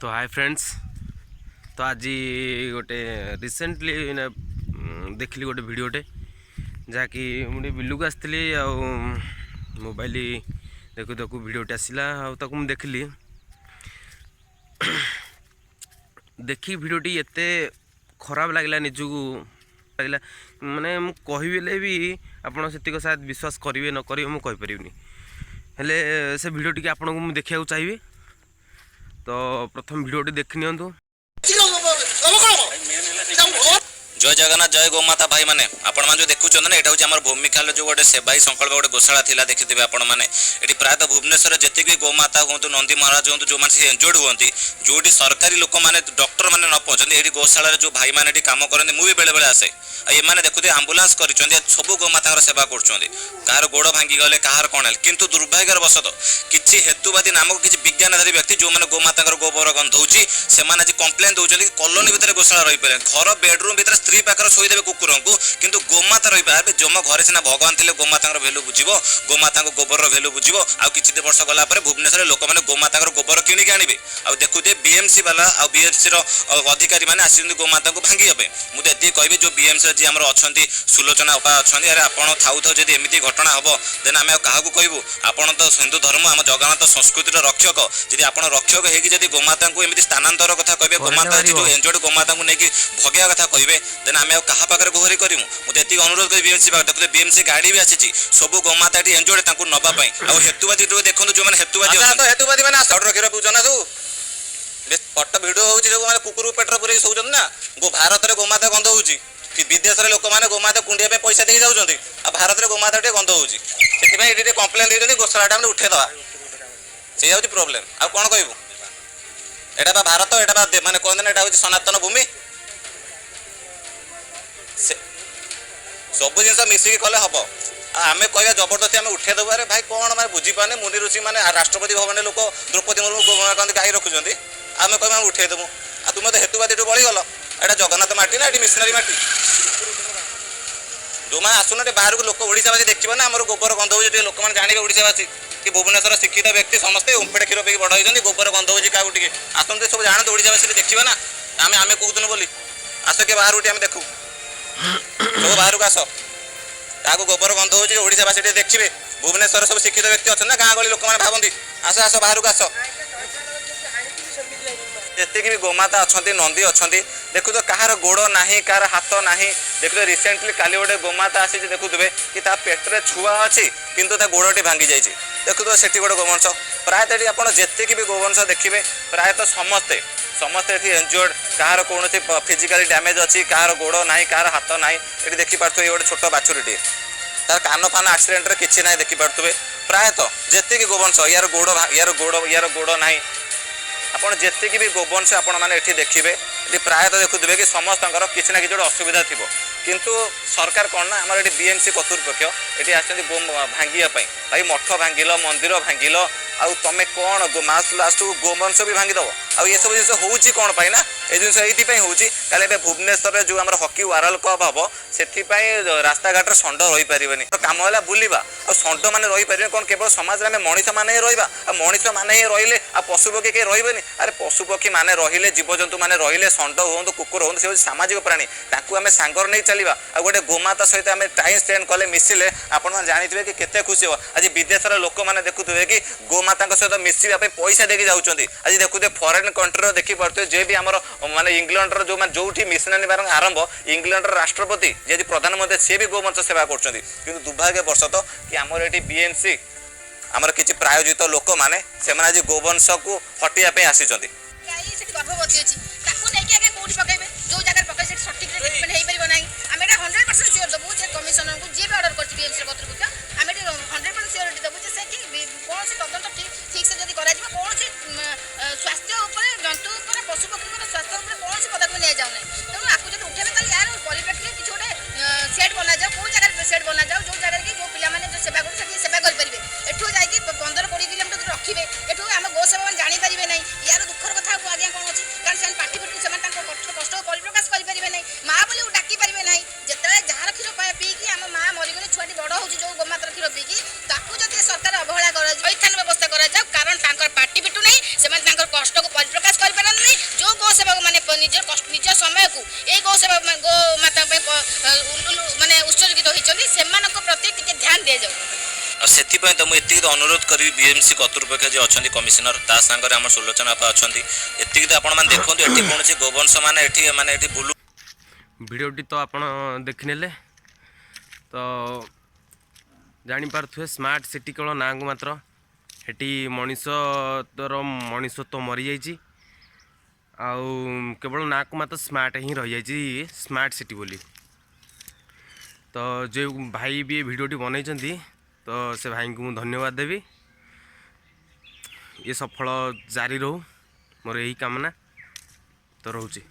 तो hi friends. तो आज गोटे रिसेंटली देखली गोटे भिडटे जहाँकि मुझे बिलू आसती मोबाइल देखु देखु भिडटे आसला मुझे देखली देखी भिडटी एत खराब लगला निजक लगला माने मुझे भी आपड़ से शायद विश्वास करेंगे न करेंगे मुझे कहीपरि हेले से भिडियो टी आपको मुझे देखा चाहिए। तो प्रथम भिडियोटी देखि नियंतु। जय जगन्नाथ जय गोमाता भाई मैंने आपण जो देखुं ना यहाँ हूँ भूमिका जो गोटे सेवाई संकल्प गोटे गोशाला था देखिथे आपण मैंने ये प्रायतः भुवनेश्वर जी भी गोमाता हूँ नंदी महाराज हूँ जो मैंने एंजोर्ड हूँ जो सरकारी लोक मैंने डॉक्टर मैंने न पहुँचते ये गोशाला जो भाई मैंने कम करते मुझे बेले बेले आसे ये देखुते आंबुलांस कर सब गोमाता सेवा कर गोड़ भांगी गले कहार कौन है किंतु दुर्भाग्यर वशत किसी हेतुवादी नामक किसी विज्ञानधारी व्यक्ति जो मैंने गोमाता गोबर गंधौची से आज कंप्लेन दौरान कॉलोनी भितर गोशाला रही पारे घर बेडरूम भितर स्त्री पाखर शोदेवे कुकुर को किंतु गोमाता रही पारे जम घरे सीना भगवान थे गोमाता भेल्यू बुझे गोमाता गोबर भेल्यू बुझे आ कि वर्ष गला भुवनेश्वर लोक मैंने गोमाता गोबर किणिक आने आ देखुते बीएमसी वाला आ बीएमसी अधिकारी मैंने आस गोमाता को भांगी मुझे ये कहि जो बीएमसी जी आम अच्छा सुलोचना अपा अच्छा अरे आपड़ थाऊ थाऊ जब एमती घटना हम देन आम क्या कहूँ आपड़ तो हिंदू धर्म आम जगन्नाथ संस्कृतिर रक्षक जी आप रक्षक होगी गोमाता को एमती स्थानांतर कथा कहे गोमाता जो एंजोर्ड गोमाता को लेकिन भगेवा कथा कहे देन आम क्या पाखे गुहारि करूँ मुझे ये अनुरोध करी बीएमसी देखते बीएमसी गाड़ी भी आसी सब गोमाता एंजोर्ड नापी आ हेतुवादी देखो जो मैंने हेतुवादी मैंने क्षीर पीछे ना तू फटो भिडियो हो जो मैंने कुकुर पेटर पूरे शोचन ना भारत में गोमाता गंध हो विदेश में लोक मैंने गोमाता कुंडिया पैसा दे जाऊँच भारत में गोमाता गंध हो कम्प्लेन देते गोशाला उठेदवा से हूँ प्रोब्लेम आ कौन कहूँ एटा भारत एटा मानते कहते हैं हूँ सनातन भूमि सब जिन मिसिकी कले हम आम कह जबरदस्ती आम उठेदेव अरे भाई कौन मैं बुझीपारे मुनि ऋषि मैंने राष्ट्रपति भवन लोक द्रौपदी मुर्मू गोमाता गाई रखुच्च आम कह उठेदेवु आ तुम तो हेतुवादी बड़ीगल एटा जगन्नाथ माटी ना ये मिशनरी माटी जो मैंने आसुना बाहर को लोक ओडावासी देखिए ना आम गोबर गंध हो लोक मैंने जानवे ओडावासी कि भुवनेश्वर शिक्षित व्यक्ति समस्ते ओम्फेड क्षीर पे बड़ होती गोबर गंध हो क्या आसते सब जानते ओडावासी देखिए ना आम आम कहून बोली आस के बाहर उठी आम देखू सब बाहर को आस क्या गोबर गंध हो ओडावासी देखिए भुवनेश्वर सब शिक्षित व्यक्ति अच्छा ना गाँ गली लोक मैंने भावती आस आस बाहर को आस जितकी भी गोमाता अच्छा नंदी अच्छा देखु तो कहार गोड़ ना कहार हाथ ना देखो रिसेंटली काली गोटे गोमाता आसी देखुवे कि पेट्रे छुआ अच्छी किंतु गोड़टी भांगी जाइए देखु तो सेठी गोटे गोवंश प्रायतः आप जितकी भी गोवंश देखिए प्रायतः समस्ते समस्ते ये एंजोर्ड कहार कौन फिजिकाली डैमेज अच्छी कहार गोड़ ना कहार हाथ ना ये देखिपे ये गोटे छोट बाछुरीटे तार कान फान आक्सीडेंट किसी ना देखिपे प्रायतः जितकी गोवंश यार गोड़ ना आपड़ जितकी भी गोवंश आपण मैंने देखिए ये प्रायतः देखुवे कि समस्त किसी ना कि असुविधा थी किंतु सरकार कौन ना आम ये बीएमसी कर्तृपक्ष ये आसो भांगिया भाई मठ भांगिल मंदिर भांगिल आउ तुम कौन लास्ट गोवंश भी भांगीदेव आ ये सब जिन हो कौन ना ये जिन ये हूँ भुवनेश्वर जो आम हॉकी वर्ल्ड कप हम से रास्ता घाट षंड रही पारे कम है बुलवा आ षंड मैंने रही पारे कौन केवल समाज में मनीष मैंने रहा मनीष मैंने ही रही पशु पक्षी कहीं रही अरे पशु पक्षी मैंने रही जीवजंतु मैंने रही षंड हूँ कुकुर हूँ से सामाजिक प्राणी ताकू आम सांगर नहीं चलवा आ गोटे गोमाता सहित आम टाइम स्पेंड कले मिसिले आप जानते कि केते खुशी हो आज विदेशर लोक मैंने देखुए कि गोमाता सहित मिसवा पैसा देके जाऊँच आज देखुए फरेन कंट्री देखिपे जे भी आम माने इंग्लैंड जो जो मिशनरी मार्ग आरंभ इंग्लैंड राष्ट्रपति जी प्रधानमंत्री सी भी गोवंश सेवा कर दुर्भाग्यवशत कि आमर ये बीएमसी आमर किसी प्रायोजित लोक मैंने से आज गोवंश को हटाइवाई आसी सरकार अवहेला व्यवस्था कारण पार्टी पिटू नहीं कष्ट को परिप्रकाश कर निज समय को ये गो सेवा गो माता माने उत्सर्गित होती से प्रति टिके ध्यान दि जाऊ और से तो मुझे तो अनुरोध करी बीएमसी कर्तृपक्ष जो अच्छा कमिशनर ता सांगे आम सुलोचना आपा अच्छा ये तो आपण देखो ये कौन गोवंश मैंने बुलू भिडियोटी तो आप देखने तो जापारे स्मार्ट सिटी केवल ना को मात्र हेटी मनीष तो मरी जाइए आउ केवल ना को मात्र स्मार्ट ही रही जाइए स्मार्ट सिटी बोली। तो जो भाई भी भिडियोटी बनई तो से भाई को मुझे धन्यवाद देवी। ये सफल जारी रहू मोर यही कामना तो रोचे।